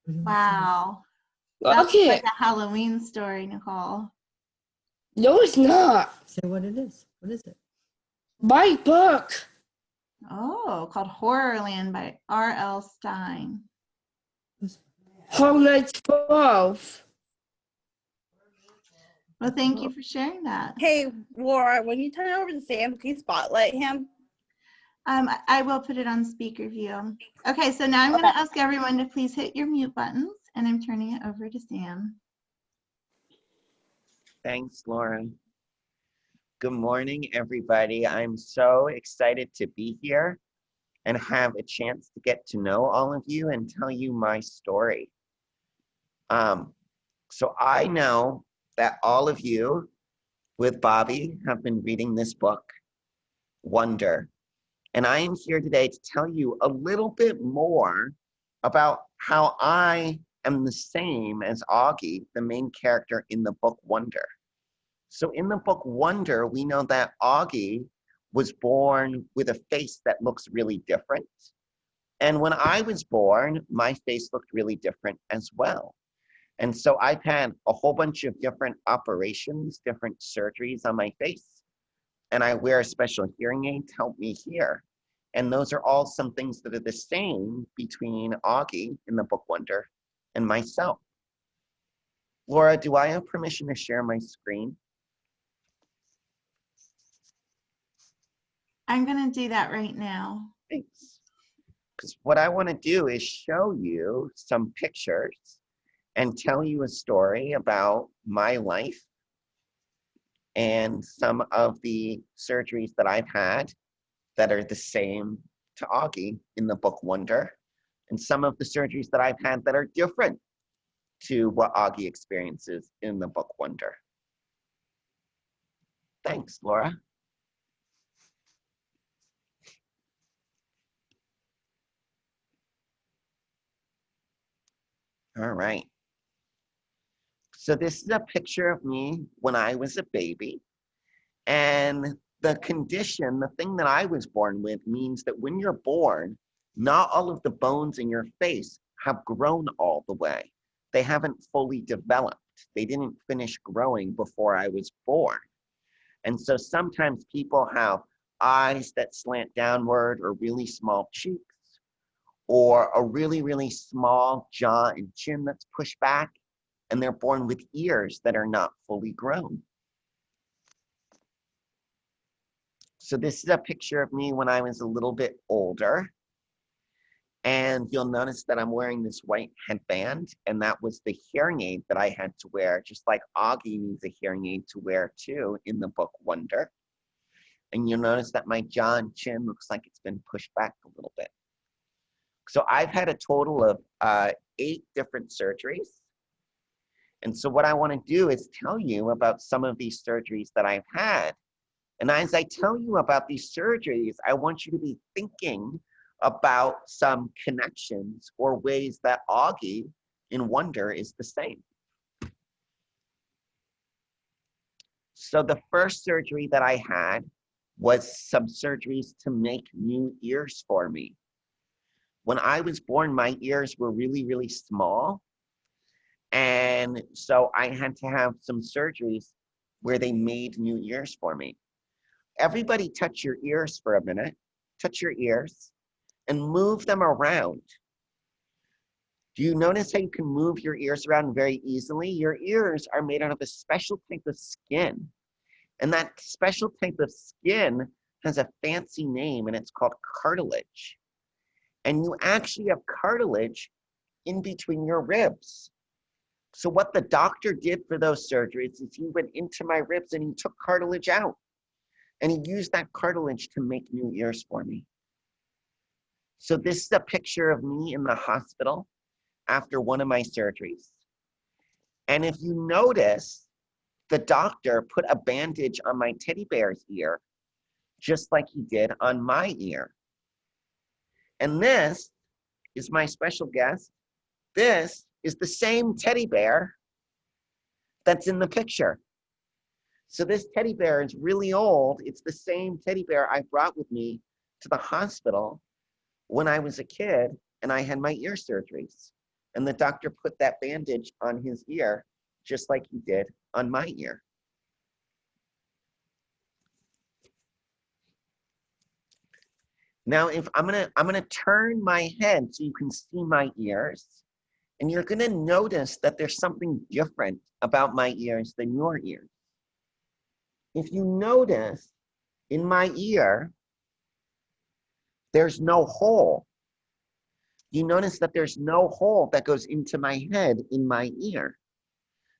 Wow. That looks Okay. like a Halloween story, Nicole. No, it's not. Say what it is. What is it? My book. Oh, called Horrorland by R.L. Stein. Horror Nights 12. Well, thank you for sharing that. Hey, Laura, when you turn it over to Sam, can you spotlight him? I will put it on speaker view. Okay, so now I'm going to ask everyone to please hit your mute buttons, and I'm turning it over to Sam. Thanks, Laura. Good morning, everybody. I'm so excited to be here and have a chance to get to know all of you and tell you my story. So I know that all of you with Bobby have been reading this book, Wonder. And I am here today to tell you a little bit more about how I am the same as Augie, the main character in the book Wonder. So in the book Wonder, we know that Augie was born with a face that looks really different. And when I was born, my face looked really different as well. And so I've had a whole bunch of different operations, different surgeries on my face. And I wear a special hearing aid to help me hear. And those are all some things that are the same between Augie in the book Wonder and myself. Laura, do I have permission to share my screen? I'm going to do that right now. Thanks. Because what I want to do is show you some pictures and tell you a story about my life and some of the surgeries that I've had that are the same to Augie in the book Wonder, and some of the surgeries that I've had that are different to what Augie experiences in the book Wonder. Thanks, Laura. All right. So this is a picture of me when I was a baby. And the condition, the thing that I was born with, means that when you're born, not all of the bones in your face have grown all the way. They haven't fully developed. They didn't finish growing before I was born. And so sometimes people have eyes that slant downward or really small cheeks, or a really, really small jaw and chin that's pushed back, and they're born with ears that are not fully grown. So this is a picture of me when I was a little bit older. And you'll notice that I'm wearing this white headband, and that was the hearing aid that I had to wear, just like Augie needs a hearing aid to wear too in the book Wonder. And you'll notice that my jaw and chin looks like it's been pushed back a little bit. So I've had a total of 8 different surgeries. And so what I want to do is tell you about some of these surgeries that I've had. And as I tell you about these surgeries, I want you to be thinking about some connections or ways that Augie in Wonder is the same. So the first surgery that I had was some surgeries to make new ears for me. When I was born, my ears were really, really small. And so I had to have some surgeries where they made new ears for me. Everybody touch your ears for a minute. Touch your ears and move them around. Do you notice how you can move your ears around very easily? Your ears are made out of a special type of skin. And that special type of skin has a fancy name, and it's called cartilage. And you actually have cartilage in between your ribs. So what the doctor did for those surgeries is he went into my ribs and he took cartilage out. And he used that cartilage to make new ears for me. So this is a picture of me in the hospital after one of my surgeries. And if you notice, the doctor put a bandage on my teddy bear's ear, just like he did on my ear. And this is my special guest. This is the same teddy bear that's in the picture. So this teddy bear is really old. It's the same teddy bear I brought with me to the hospital when I was a kid and I had my ear surgeries. And the doctor put that bandage on his ear, just like he did on my ear. Now, if I'm gonna turn my head so you can see my ears, and you're gonna notice that there's something different about my ears than your ears. If you notice, in my ear, there's no hole. You notice that there's no hole that goes into my head in my ear.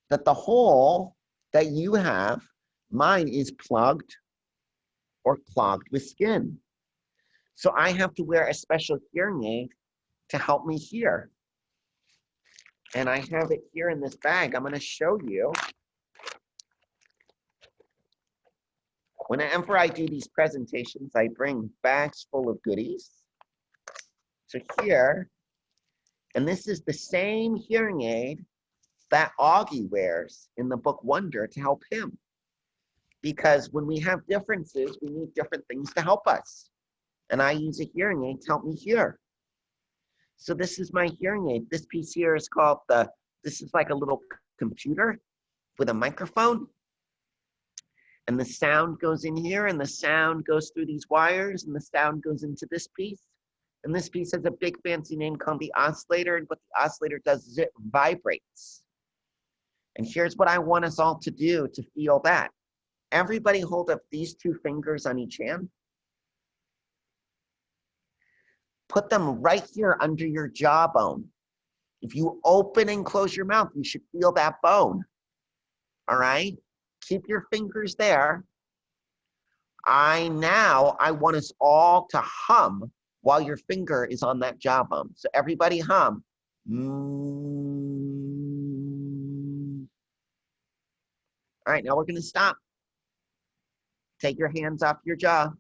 That the hole that you have, mine is plugged or clogged with skin. So I have to wear a special hearing aid to help me hear. And I have it here in this bag. I'm gonna show you. Whenever I do these presentations, I bring bags full of goodies. So here, and this is the same hearing aid that Augie wears in the book Wonder to help him. Because when we have differences, we need different things to help us. And I use a hearing aid to help me hear. So this is my hearing aid. This piece here is called this is like a little computer with a microphone. And the sound goes in here, and the sound goes through these wires, and the sound goes into this piece. And this piece has a big fancy name called the oscillator, and what the oscillator does is it vibrates. And here's what I want us all to do to feel that. Everybody hold up these two fingers on each hand. Put them right here under your jawbone. If you open and close your mouth, you should feel that bone. All right? Keep your fingers there. I want us all to hum while your finger is on that jawbone. So everybody hum. All right, now we're gonna stop. Take your hands off your jaw.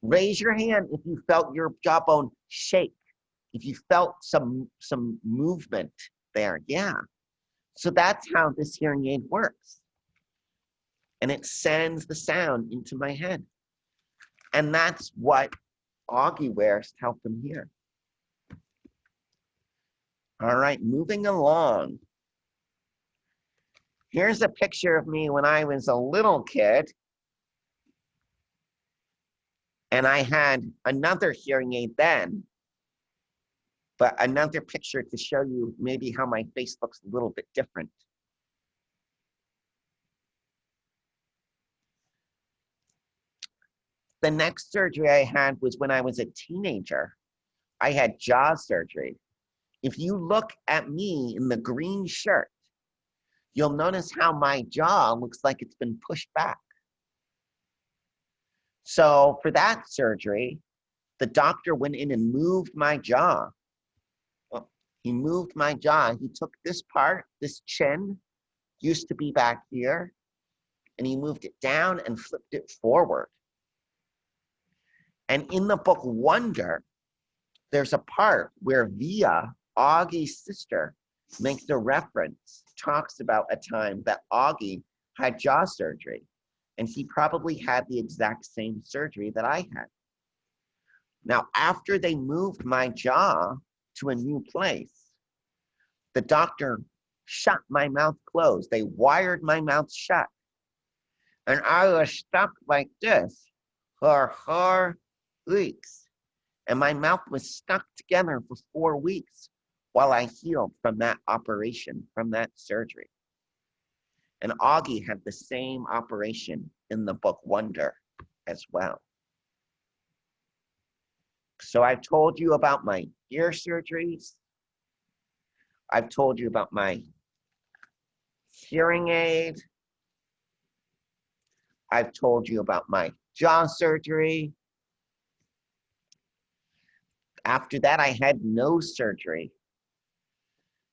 Raise your hand if you felt your jawbone shake. If you felt some movement there, yeah. So that's how this hearing aid works. And it sends the sound into my head. And that's what Augie wears to help him hear. All right, moving along. Here's a picture of me when I was a little kid. And I had another hearing aid then. But another picture to show you maybe how my face looks a little bit different. The next surgery I had was when I was a teenager. I had jaw surgery. If you look at me in the green shirt, you'll notice how my jaw looks like it's been pushed back. So for that surgery, the doctor went in and moved my jaw. Well, he moved my jaw. He took this part, this chin, used to be back here, and he moved it down and flipped it forward. And in the book Wonder, there's a part where Via, Augie's sister, makes a reference, talks about a time that Augie had jaw surgery. And he probably had the exact same surgery that I had. Now, after they moved my jaw to a new place, the doctor shut my mouth closed. They wired my mouth shut. And I was stuck like this for 4 weeks. And my mouth was stuck together for 4 weeks while I healed from that operation, from that surgery. And Augie had the same operation in the book Wonder as well. So I've told you about my ear surgeries. I've told you about my hearing aid. I've told you about my jaw surgery. After that, I had nose surgery.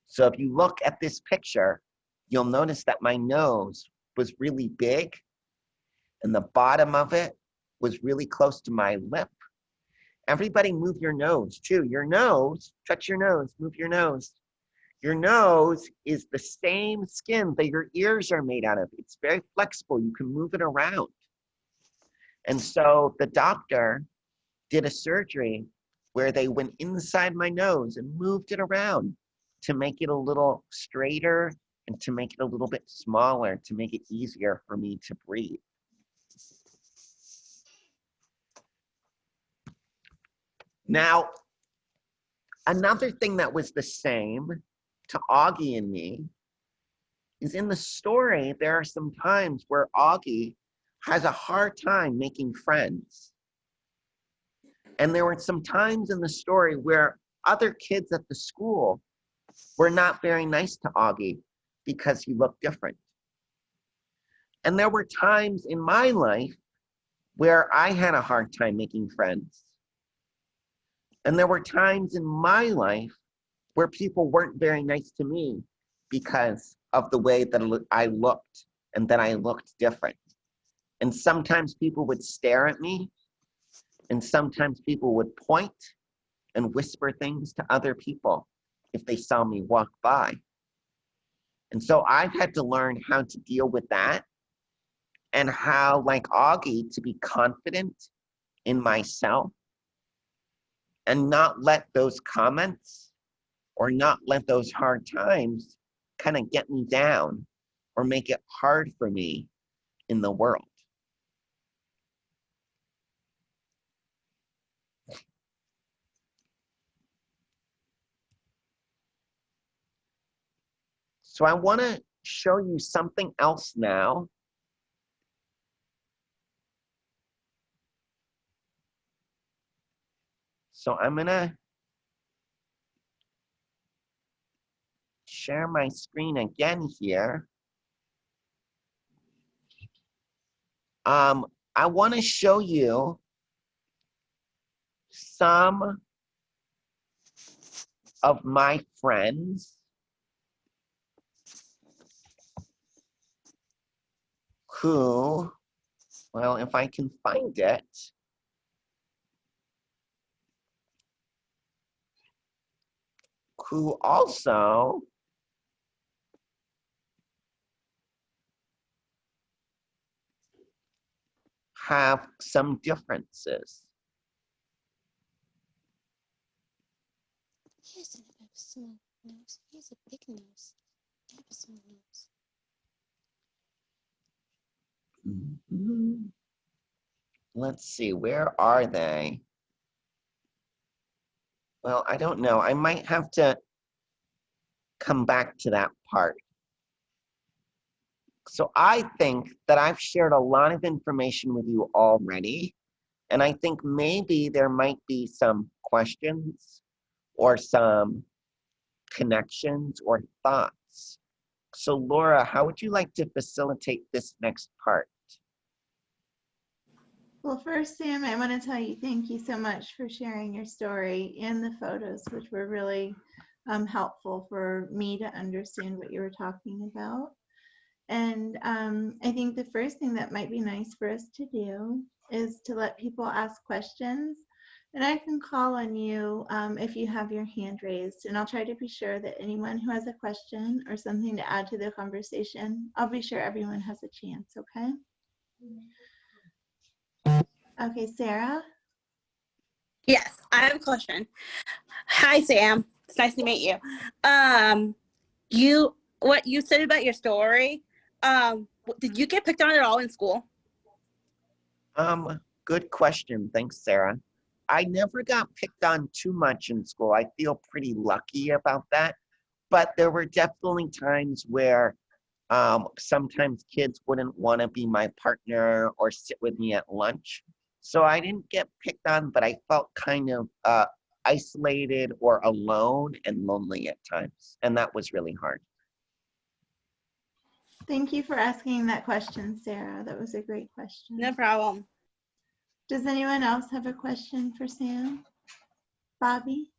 So if you look at this picture, you'll notice that my nose was really big and the bottom of it was really close to my lip. Everybody move your nose too. Your nose, touch your nose, move your nose. Your nose is the same skin that your ears are made out of. It's very flexible. You can move it around. And so the doctor did a surgery where they went inside my nose and moved it around to make it a little straighter and to make it a little bit smaller, to make it easier for me to breathe. Now, another thing that was the same to Augie and me is in the story, there are some times where Augie has a hard time making friends. And there were some times in the story where other kids at the school were not very nice to Augie because he looked different. And there were times in my life where I had a hard time making friends. And there were times in my life where people weren't very nice to me because of the way that I looked and that I looked different. And sometimes people would stare at me, and sometimes people would point and whisper things to other people if they saw me walk by. And so I've had to learn how to deal with that and how, like Augie, to be confident in myself and not let those comments or not let those hard times kind of get me down or make it hard for me in the world. So I want to show you something else now. So I'm going to share my screen again here. I want to show you some of my friends who, well, if I can find it, who also have some differences. He has a small nose. He has a big nose. I have a small nose. Let's see, where are they? Well, I don't know. I might have to come back to that part. So I think that I've shared a lot of information with you already, and I think maybe there might be some questions or some connections or thoughts. So Laura, how would you like to facilitate this next part? Well, first, Sam, I want to tell you thank you so much for sharing your story and the photos, which were really helpful for me to understand what you were talking about. And I think the first thing that might be nice for us to do is to let people ask questions. And I can call on you if you have your hand raised. And I'll try to be sure that anyone who has a question or something to add to the conversation, I'll be sure everyone has a chance, okay? Okay, Sarah? Yes, I have a question. Hi, Sam. It's nice to meet you. What you said about your story, did you get picked on at all in school? Good question. Thanks, Sarah. I never got picked on too much in school. I feel pretty lucky about that. But there were definitely times where sometimes kids wouldn't want to be my partner or sit with me at lunch. So I didn't get picked on, but I felt kind of isolated or alone and lonely at times. And that was really hard. Thank you for asking that question, Sarah. That was a great question. No problem. Does anyone else have a question for Sam? Bobby?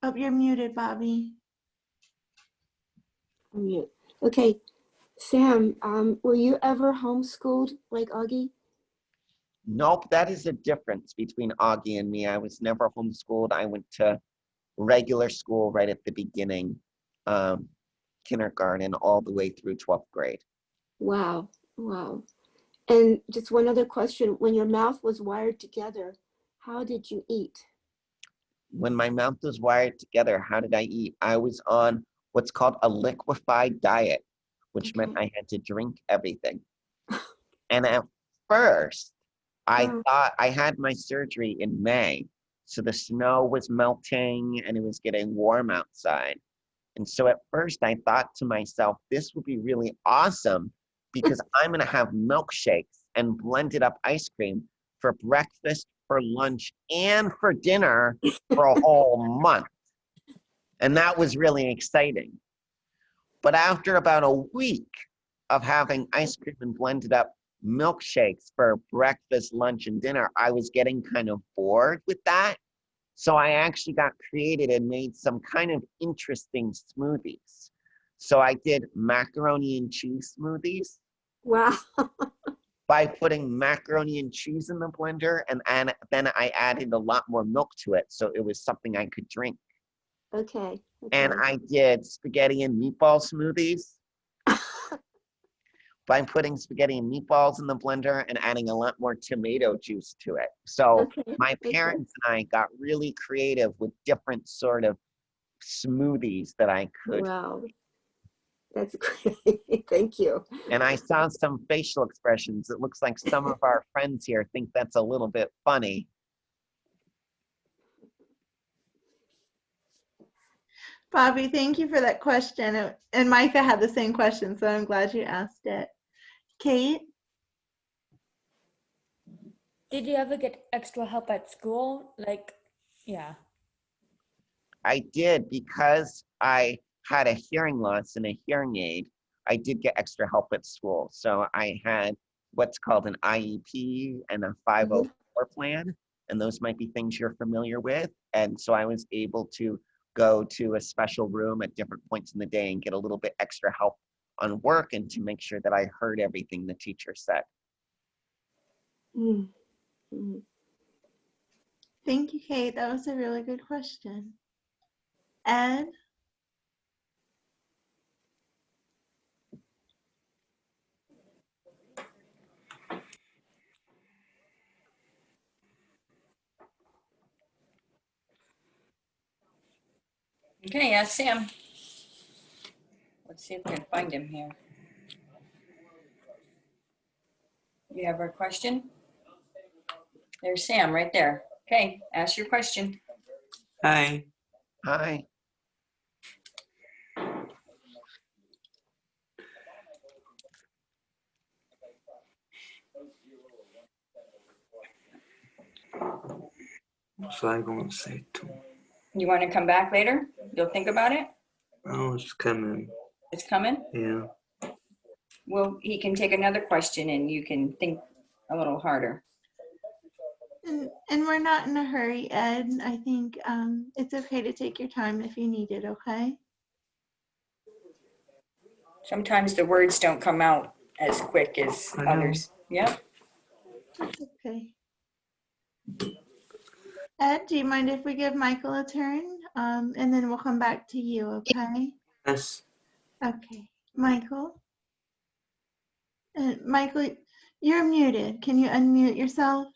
Oh, you're muted, Bobby. I'm mute. Okay, Sam, were you ever homeschooled like Augie? Nope, that is a difference between Augie and me. I was never homeschooled. I went to regular school right at the beginning, kindergarten, all the way through 12th grade. Wow, wow. And just one other question. When your mouth was wired together, How did you eat? When my mouth was wired together, how did I eat? I was on what's called a liquefied diet, which meant Okay. I had to drink everything. And at first, I Oh, thought I had my surgery in May. So the snow was melting and it was getting warm outside. And so at first I thought to myself, this would be really awesome because I'm going to have milkshakes and blended up ice cream for breakfast, for lunch, and for dinner for a whole month. And that was really exciting. But after about a week of having ice cream and blended up milkshakes for breakfast, lunch, and dinner, I was getting kind of bored with that. So I actually got creative and made some kind of interesting smoothies. So I did macaroni and cheese smoothies wow. by putting macaroni and cheese in the blender, and then I added a lot more milk to it, so it was something I could drink. Okay. And Okay. I did spaghetti and meatball smoothies by putting spaghetti and meatballs in the blender and adding a lot more tomato juice to it. So Okay. my Okay. parents and I got really creative with different sort of smoothies that I could. Wow. That's great. Thank you. And I saw some facial expressions. It looks like some of our friends here think that's a little bit funny. Bobby, thank you for that question. And Micah had the same question, so I'm glad you asked it. Kate? Did you ever get extra help at school? Like, yeah. I did because I had a hearing loss and a hearing aid. I did get extra help at school. So I had what's called an IEP and a 504 plan. And those might be things you're familiar with. And so I was able to go to a special room at different points in the day and get a little bit extra help on work and to make sure that I heard everything the teacher said. Mm. Mm. Thank you, Kate. That was a really good question. Ed? Okay, ask Sam. Let's see if we can find him here. You have a question? There's Sam right there. Okay, ask your question. Hi. Hi. So I'm going to say two. You want to come back later? You'll think about it? Oh, it's coming. It's coming? Yeah. Well, he can take another question and you can think a little harder. And we're not in a hurry, Ed. I think it's okay to take your time if you need it, okay? Sometimes the words don't come out as quick as I know. others. Yep. That's okay. Ed, do you mind if we give Michael a turn? And then we'll come back to you, okay? Yes. Okay. Michael? Michael, you're muted. Can you unmute yourself?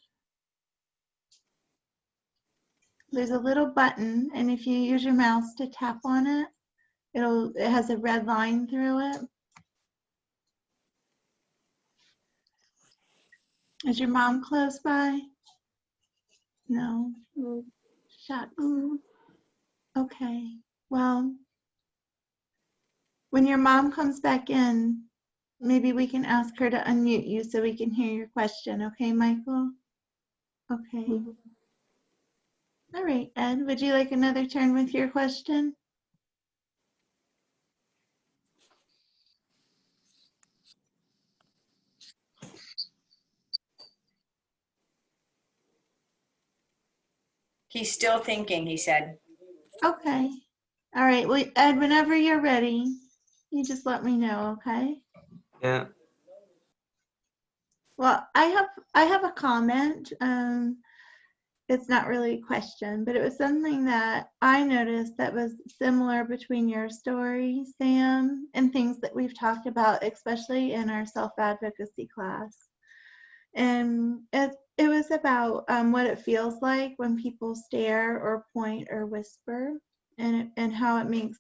There's a little button, and if you use your mouse to tap on it, it has a red line through it. Is your mom close by? No. Mm. Shucks. Okay. Well, when your mom comes back in, maybe we can ask her to unmute you so we can hear your question. Okay, Michael? Okay. Mhm. All right, Ed, would you like another turn with your question? He's still thinking, he said. Okay. All right. Well, Ed, whenever you're ready, you just let me know, okay? Yeah. Well, I have a comment. It's not really a question, but it was something that I noticed that was similar between your story, Sam, and things that we've talked about, especially in our self-advocacy class. And it was about what it feels like when people stare or point or whisper, and how it makes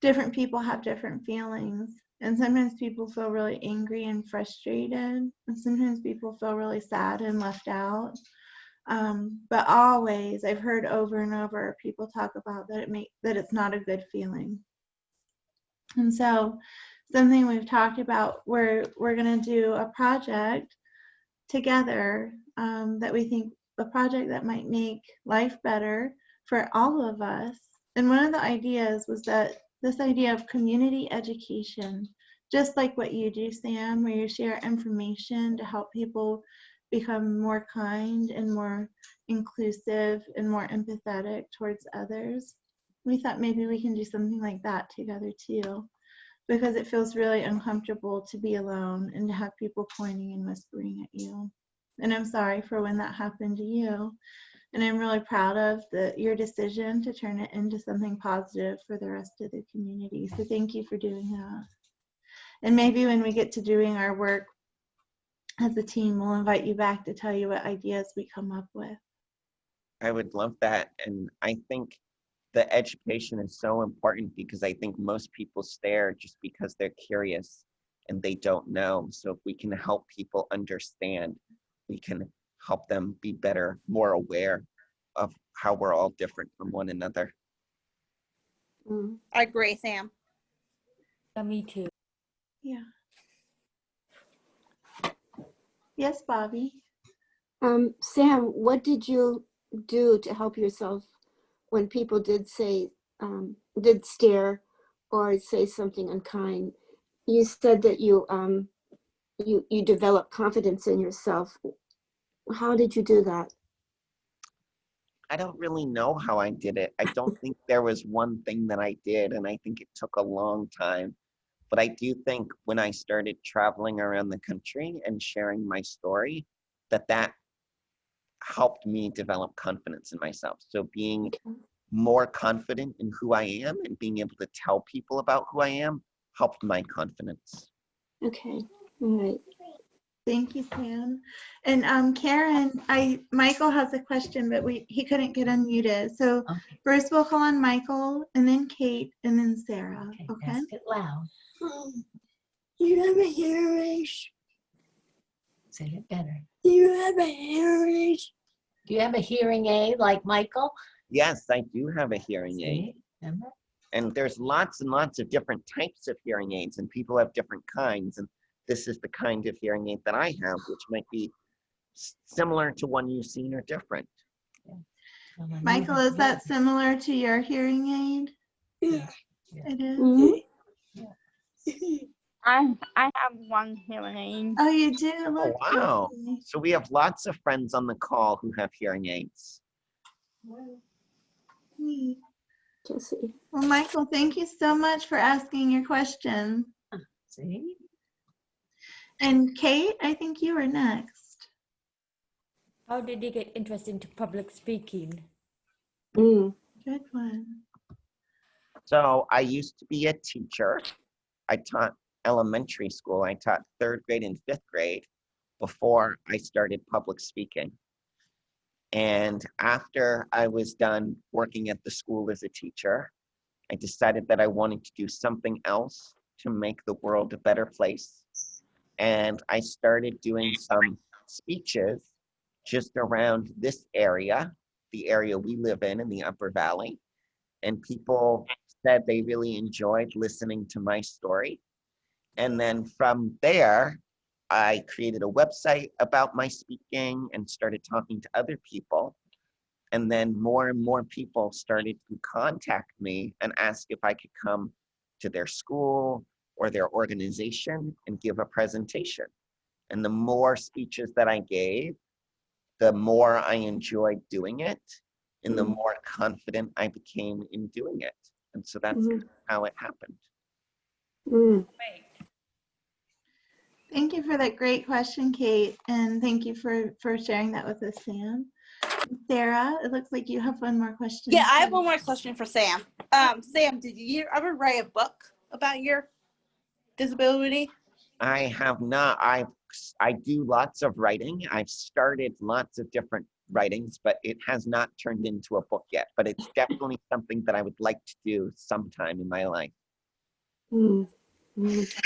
different people have different feelings. And sometimes people feel really angry and frustrated, and sometimes people feel really sad and left out. But always, I've heard over and over people talk about that it's not a good feeling. And so, something we've talked about, we're going to do a project together, that we think a project that might make life better for all of us. And one of the ideas was that this idea of community education, just like what you do, Sam, where you share information to help people become more kind and more inclusive and more empathetic towards others. We thought maybe we can do something like that together too, because it feels really uncomfortable to be alone and to have people pointing and whispering at you. And I'm sorry for when that happened to you. And I'm really proud of your decision to turn it into something positive for the rest of the community. So thank you for doing that. And maybe when we get to doing our work as a team, we'll invite you back to tell you what ideas we come up with. I would love that. And I think the education is so important, because I think most people stare just because they're curious and they don't know. So if we can help people understand, we can help them be better, more aware of how we're all different from one another. Mm. I agree, Sam. Yeah, me too. Yeah. Yes, Bobby. Sam, what did you do to help yourself when people did stare or say something unkind? You said that you developed confidence in yourself. How did you do that? I don't really know how I did it. I don't think there was one thing that I did, and I think it took a long time. But I do think when I started traveling around the country and sharing my story, that helped me develop confidence in myself. So being Okay. more confident in who I am and being able to tell people about who I am helped my confidence. Okay. All right. Thank you, Sam. And Karen, Michael has a question, but he couldn't get unmuted. So Okay, first we'll call on Michael, and then Kate, and then Sarah. Okay. ask it loud. Do you have a hearing aid? Say it better. Do you have a hearing aid? Do you have a hearing aid like Michael? Yes, I do have a hearing aid. See? Remember? And there's lots and lots of different types of hearing aids, and people have different kinds. And this is the kind of hearing aid that I have, which might be similar to one you've seen or different. So when you Michael, have is that yours- similar to your hearing aid? Yeah. It is. Mhm. I have one hearing aid. Oh, you do? Oh, Look, wow. Tracy. So we have lots of friends on the call who have hearing aids. Neat. Jesse. Well, Michael, thank you so much for asking your question. See? And Kate, I think you were next. How did you get interested into public speaking? Mm. Good one. So I used to be a teacher. I taught elementary school. I taught 3rd grade and 5th grade before I started public speaking. And after I was done working at the school as a teacher, I decided that I wanted to do something else to make the world a better place. And I started doing some speeches just around this area, the area we live in the Upper Valley. And people said they really enjoyed listening to my story. And then from there, I created a website about my speaking and started talking to other people. And then more and more people started to contact me and ask if I could come to their school or their organization and give a presentation. And the more speeches that I gave, the more I enjoyed doing it and the more confident I became in doing it. And so that's how it happened. Mm. Thank you for that great question, Kate. And thank you for sharing that with us, Sam. Sarah, it looks like you have one more question. Yeah, I have one more question for Sam. Sam, did you ever write a book about your disability? I have not. I've books. I do lots of writing. I've started lots of different writings, but it has not turned into a book yet. But it's definitely something that I would like to do sometime in my life. Mm. Mm.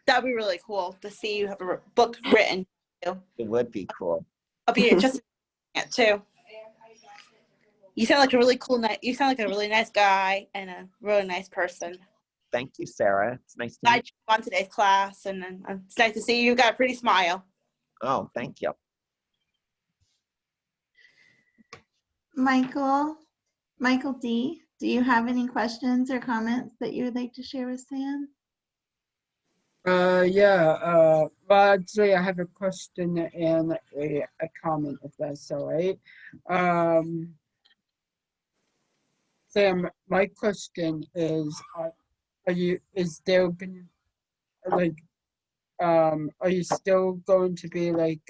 That'd be really cool to see you have a book written. It would be cool. I'll be interested in it too. You sound like a really cool, you sound like a really nice guy and a really nice person. Thank you, Sarah. It's nice to Glad meet you on today's class, and it's nice to see you. You've got a pretty smile. you. Oh, thank you. Michael D, do you have any questions or comments that you would like to share with Sam? Well, actually, I have a question and a comment, if that's all right. Sam, my question is, is there gonna, like, are you still going to be like,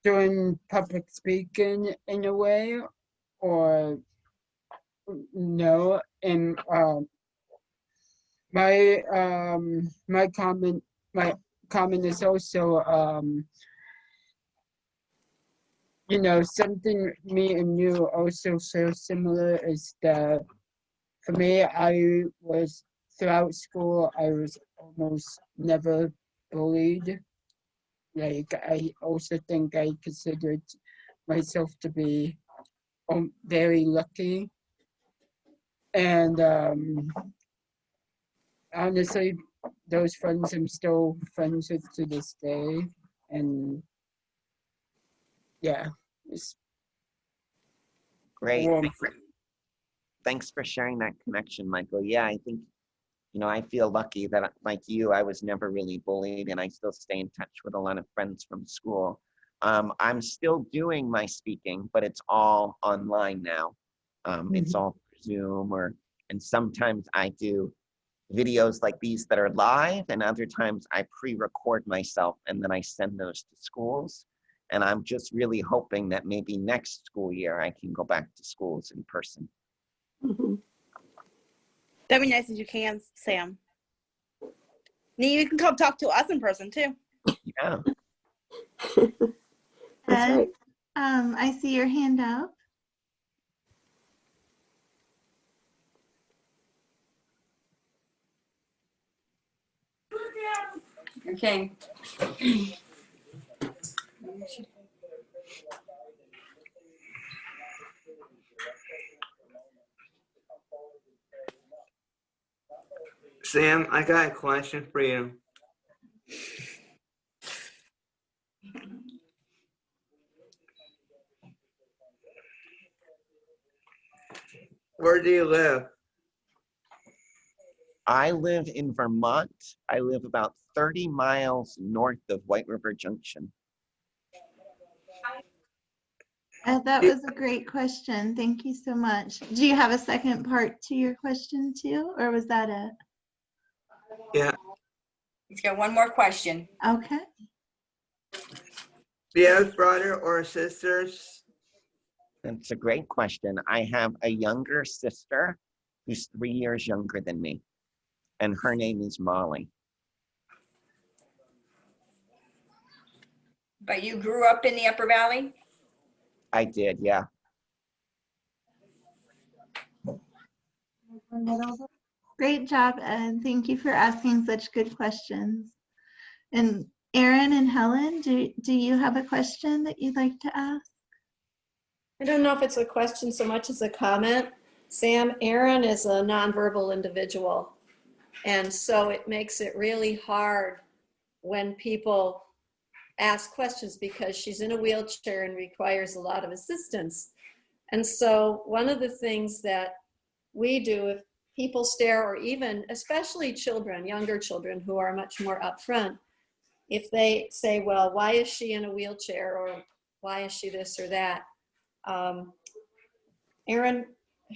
doing public speaking in a way, or no? And, my comment is also, you know, something me and you also feel similar is that for me, throughout school, I was almost never bullied. Like, I also think I considered myself to be very lucky. And honestly, those friends I'm still friends with to this day. And yeah, it's Great. warm. Thanks for sharing that connection, Michael. Yeah, I think, you know, I feel lucky that, like you, I was never really bullied, and I still stay in touch with a lot of friends from school. I'm still doing my speaking, but it's all online now. It's all Zoom, and sometimes I do videos like these that are live, and other times I pre-record myself and then I send those to schools. And I'm just really hoping that maybe next school year I can go back to schools in person. Mhm. That'd be nice if you can, Sam. You can come talk to us in person too. Yeah. That's Ed, right. I see your hand up. Okay. Sam, I got a question for you. Where do you live? I live in Vermont. I live about 30 miles north of White River Junction. That was a great question. Thank you so much. Do you have a second part to your question too, or was that it? Yeah. He's got one more question. Okay. Do you have a brother or sisters? That's a great question. I have a younger sister who's 3 years younger than me, and her name is Molly. But you grew up in the Upper Valley? I did, yeah. Great job, Ed. Thank you for asking such good questions. And Erin and Helen, do you have a question that you'd like to ask? I don't know if it's a question so much as a comment. Sam, Erin is a nonverbal individual. And so it makes it really hard when people ask questions because she's in a wheelchair and requires a lot of assistance. And so one of the things that we do, if people stare, or even especially children, younger children who are much more upfront, if they say, well, why is she in a wheelchair, or why is she this or that? Erin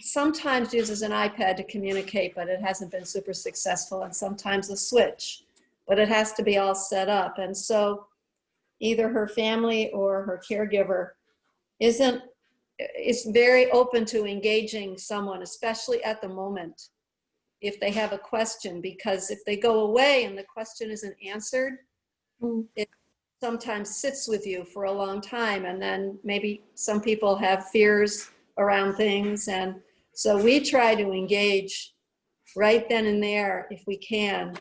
sometimes uses an iPad to communicate, but it hasn't been super successful, and sometimes a switch, but it has to be all set up. And so either her family or her caregiver is very open to engaging someone, especially at the moment, if they have a question, because if they go away and the question isn't answered, Mm. it sometimes sits with you for a long time. And then maybe some people have fears around things. And so we try to engage right then and there if we can.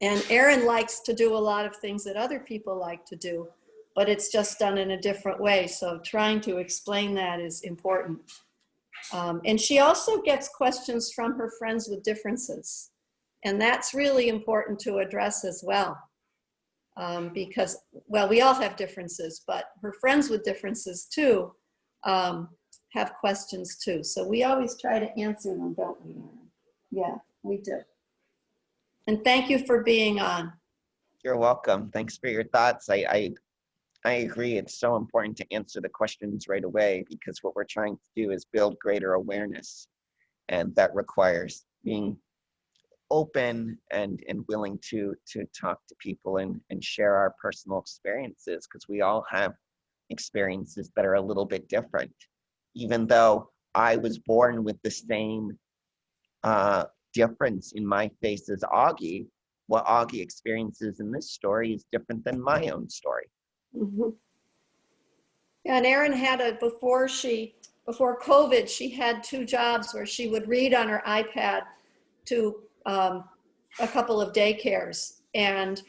And Erin likes to do a lot of things that other people like to do, but it's just done in a different way. So trying to explain that is important. And she also gets questions from her friends with differences. And that's really important to address as well. Because, well, we all have differences, but her friends with differences too have questions too. So we always try to answer them, don't we, Erin? Yeah, we do. And thank you for being on. You're welcome. Thanks for your thoughts. I agree. It's so important to answer the questions right away, because what we're trying to do is build greater awareness. And that requires being open and willing to talk to people and share our personal experiences, because we all have experiences that are a little bit different. Even though I was born with the same difference in my face as Augie, what Augie experiences in this story is different than my own story. Mm-hmm. And Erin had before COVID, she had 2 jobs where she would read on her iPad to a couple of daycares. And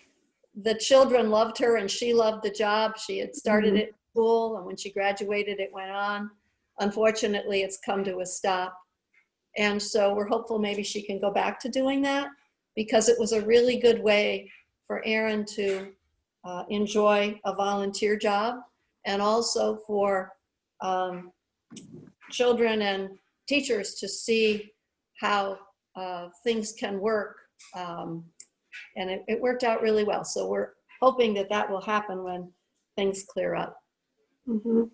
the children loved her and she loved the job. She had started it in school, and when she graduated, it went on. Unfortunately, it's come to a stop. And so we're hopeful maybe she can go back to doing that, because it was a really good way for Erin to enjoy a volunteer job, and also for children and teachers to see how things can work. And it worked out really well. So we're hoping that that will happen when things clear up. Mm-hmm.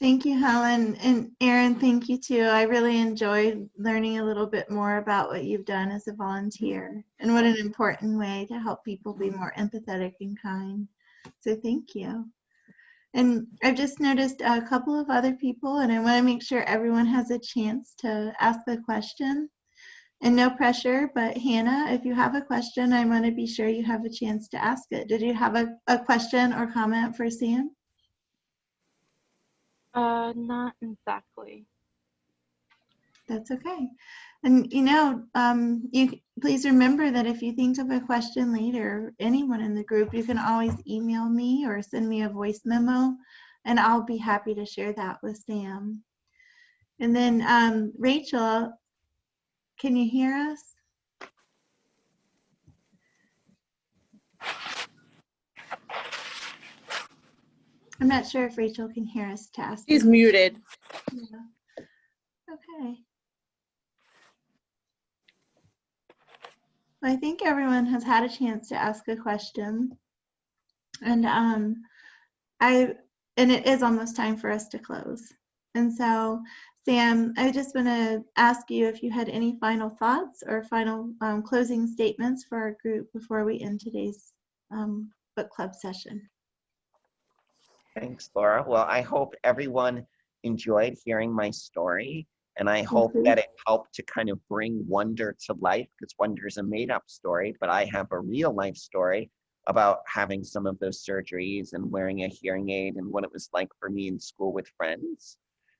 Thank you, Helen. And Erin, thank you too. I really enjoyed learning a little bit more about what you've done as a volunteer, and what an important way to help people be more empathetic and kind. So thank you. And I've just noticed a couple of other people, and I want to make sure everyone has a chance to ask the question. And no pressure, but Hannah, if you have a question, I want to be sure you have a chance to ask it. Did you have a question or comment for Sam? Not exactly. That's okay. And you please remember that if you think of a question later, anyone in the group, you can always email me or send me a voice memo, and I'll be happy to share that with Sam. And then Rachel, can you hear us? I'm not sure if Rachel can hear us to ask. She's muted. Yeah. Okay. Well, I think everyone has had a chance to ask a question, and it is almost time for us to close. And so, Sam, I just want to ask you if you had any final thoughts or final closing statements for our group before we end today's book club session. Thanks, Laura. Well, I hope everyone enjoyed hearing my story, and I hope that it helped to kind of bring wonder to life, because wonder is a made-up story, but I have a real life story about having some of those surgeries and wearing a hearing aid and what it was like for me in school with friends.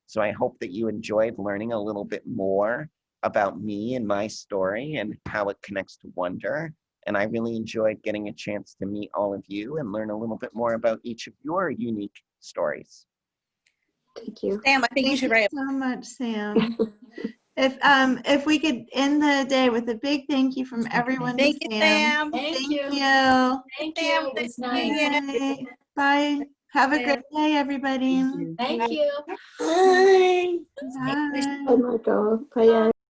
So I hope that you enjoyed learning a little bit more about me and my story and how it connects to wonder. And I really enjoyed getting a chance to meet all of you and learn a little bit more about each of your unique stories. Thank you. Sam, I think you should write so much, Sam. If we could end the day with a big thank you from everyone to Thank you, Sam. Thank you. Thank Sam, you. It was thank nice. you. Bye. Have a great day, everybody. Thank you. Bye. Bye. Oh my God. Bye.